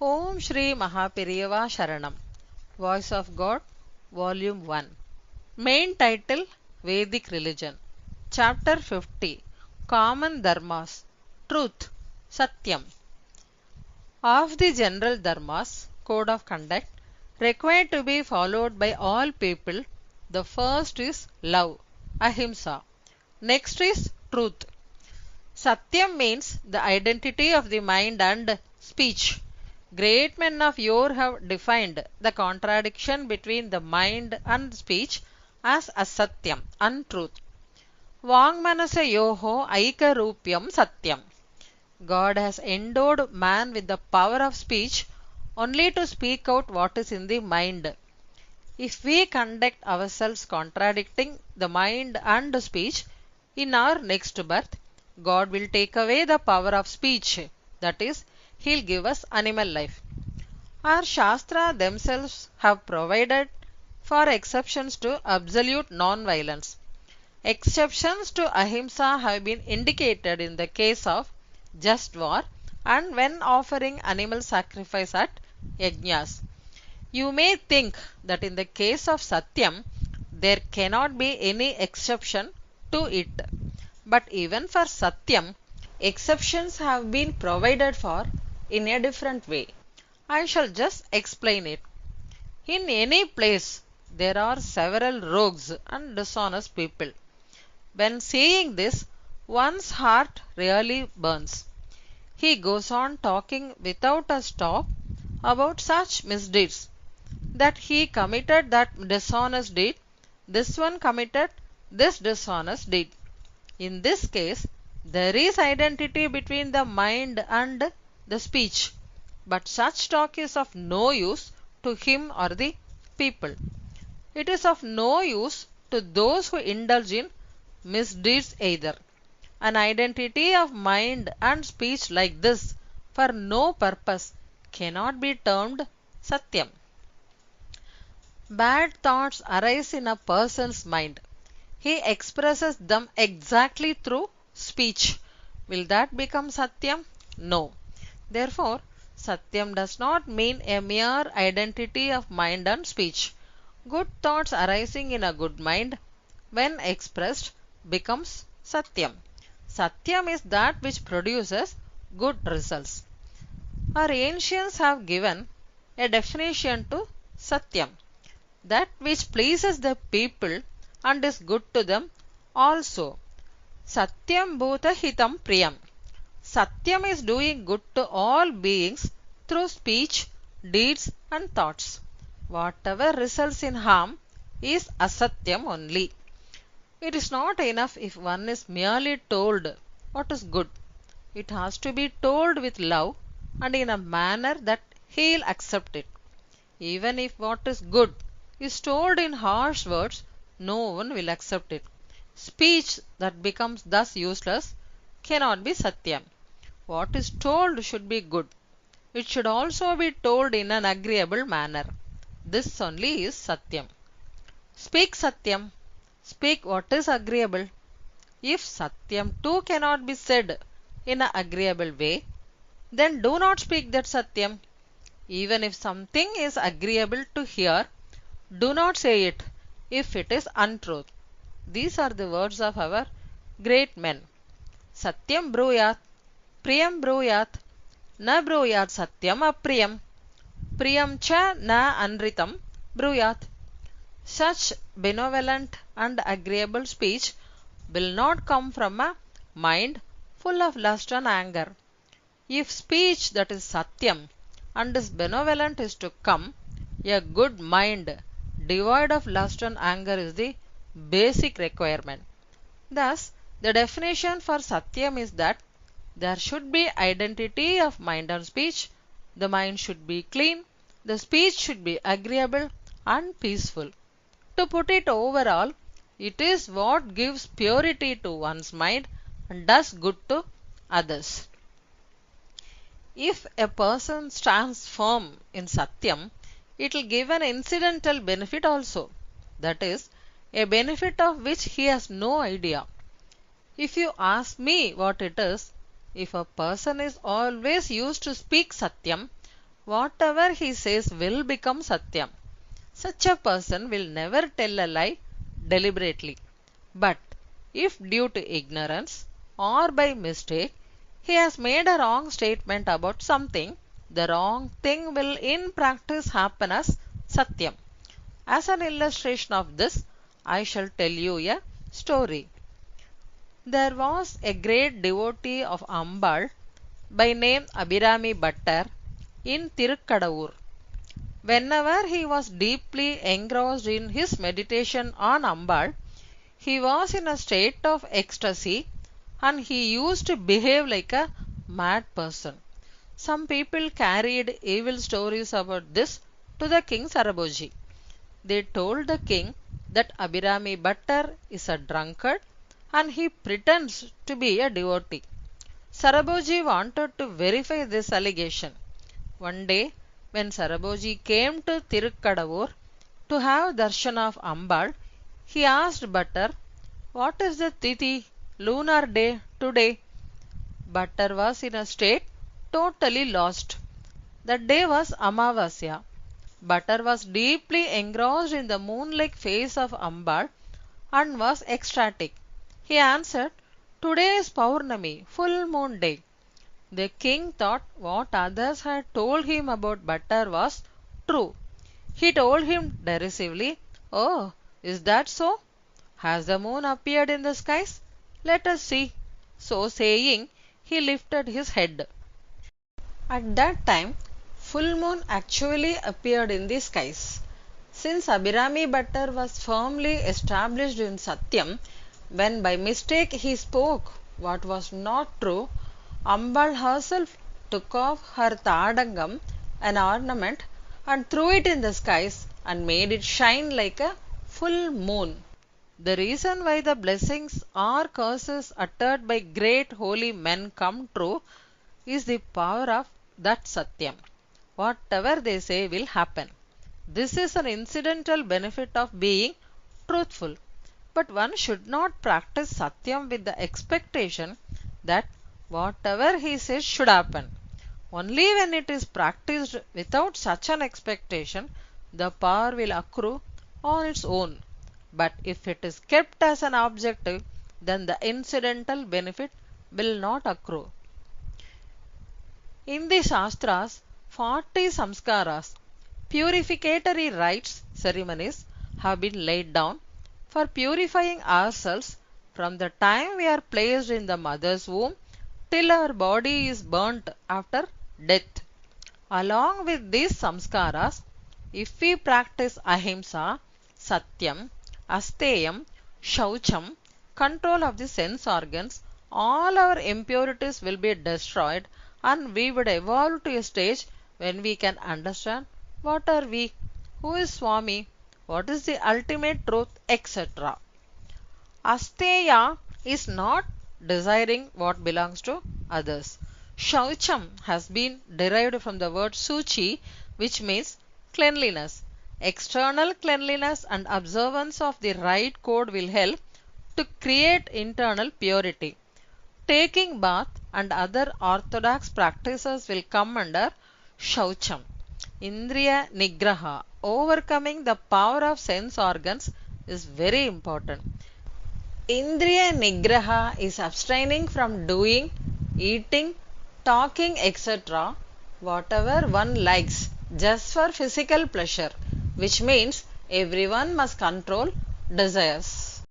Om Sri Mahaperiyava Sharanam. Voice of God, Volume 1. Main title Vedic Religion. Chapter 50. Common Dharmas. Truth. Satyam. Of the general Dharmas, code of conduct, required to be followed by all people, the first is love, ahimsa. Next is truth. Satyam means the identity of the mind and speech. Great men of yore have defined the contradiction between the mind and speech as asatyam, untruth. Vangmanasayoho aikarupyam satyam. God has endowed man with the power of speech only to speak out what is in the mind. If we conduct ourselves contradicting the mind and speech in our next birth, God will take away the power of speech, that is, He will give us animal life. Our Shastra themselves have provided for exceptions to absolute non-violence. Exceptions to ahimsa have been indicated in the case of just war and when offering animal sacrifice at yajnas. You may think that in the case of Satyam, there cannot be any exception to it. But even for Satyam, exceptions have been provided for in a different way. I shall just explain it. In any place, there are several rogues and dishonest people. When seeing this, one's heart really burns. He goes on talking without a stop about such misdeeds, that he committed that dishonest deed, this one committed this dishonest deed. In this case, there is identity between the mind and the speech, but such talk is of no use to him or the people. It is of no use to those who indulge in misdeeds either. An identity of mind and speech like this for no purpose cannot be termed Satyam. Bad thoughts arise in a person's mind. He expresses them exactly through speech. Will that become Satyam? No. Therefore, Satyam does not mean a mere identity of mind and speech. Good thoughts arising in a good mind, when expressed, becomes Satyam. Satyam is that which produces good results. Our ancients have given a definition to Satyam. That which pleases the people and is good to them also. Satyam bhuta hitam priyam. Satyam is doing good to all beings through speech, deeds and thoughts. Whatever results in harm is asatyam only. It is not enough if one is merely told what is good. It has to be told with love and in a manner that he will accept it. Even if what is good is told in harsh words, no one will accept it. Speech that becomes thus useless cannot be Satyam. What is told should be good. It should also be told in an agreeable manner. This only is Satyam. Speak Satyam. Speak what is agreeable. If Satyam too cannot be said in an agreeable way, then do not speak that Satyam. Even if something is agreeable to hear, do not say it if it is untruth. These are the words of our great men. Satyam bruyat, priyam bruyat, na bruyat satyam apriyam, priyam cha na anritam bruyat. Such benevolent and agreeable speech will not come from a mind full of lust and anger. If speech that is Satyam and is benevolent is to come, a good mind devoid of lust and anger is the basic requirement. Thus, the definition for Satyam is that there should be identity of mind and speech, the mind should be clean, the speech should be agreeable and peaceful. To put it overall, it is what gives purity to one's mind and does good to others. If a person stands firm in Satyam, it will give an incidental benefit also, that is, a benefit of which he has no idea. If you ask me what it is, if a person is always used to speak Satyam, whatever he says will become Satyam. Such a person will never tell a lie deliberately. But if due to ignorance or by mistake he has made a wrong statement about something, the wrong thing will in practice happen as Satyam. As an illustration of this, I shall tell you a story. There was a great devotee of Ambal by name Abhirami Bhattar in Tirukkadavur. Whenever he was deeply engrossed in his meditation on Ambal, he was in a state of ecstasy and he used to behave like a mad person. Some people carried evil stories about this to the king Saraboji. They told the king that Abhirami Bhattar is a drunkard and he pretends to be a devotee. Saraboji wanted to verify this allegation. One day, when Saraboji came to Tirukkadavur to have darshan of Ambal, he asked Bhattar, "What is the Tithi, lunar day, today?" Bhattar was in a state totally lost. The day was Amavasya. Bhattar was deeply engrossed in the moon-like face of Ambal and was ecstatic. He answered, "Today is Paurnami, full moon day." The king thought what others had told him about Bhattar was true. He told him derisively, "Oh, is that so? Has the moon appeared in the skies? Let us see." So saying, he lifted his head. At that time, full moon actually appeared in the skies. Since Abhirami Bhattar was firmly established in Satyam, when by mistake he spoke what was not true, Ambal herself took off her tadangam, an ornament, and threw it in the skies and made it shine like a full moon. The reason why the blessings or curses uttered by great holy men come true is the power of that Satyam. Whatever they say will happen. This is an incidental benefit of being truthful. But one should not practice Satyam with the expectation that whatever he says should happen. Only when it is practiced without such an expectation, the power will accrue on its own. But if it is kept as an objective, then the incidental benefit will not accrue. In the Shastras, 40 samskaras, purificatory rites, ceremonies, have been laid down for purifying ourselves from the time we are placed in the mother's womb till our body is burnt after death. Along with these samskaras, if we practice ahimsa, satyam, asteyam, shaucham, control of the sense organs, all our impurities will be destroyed and we would evolve to a stage when we can understand what are we, who is Swami, what is the ultimate truth, etc. Asteya is not desiring what belongs to others. Shaucham has been derived from the word suchi, which means cleanliness. External cleanliness and observance of the right code will help to create internal purity. Taking bath and other orthodox practices will come under Shaucham. Indriya Nigraha, overcoming the power of sense organs, is very important. Indriya Nigraha is abstaining from doing, eating, talking, etc., whatever one likes, just for physical pleasure, which means everyone must control desires.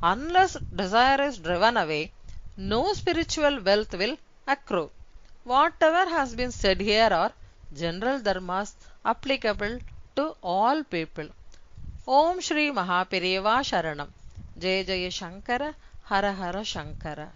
Unless desire is driven away, no spiritual wealth will accrue. Whatever has been said here are general dharmas applicable to all people. Om Sri Mahaperiyava Sharanam. Jaya Jaya Shankara, Hara Hara Shankara.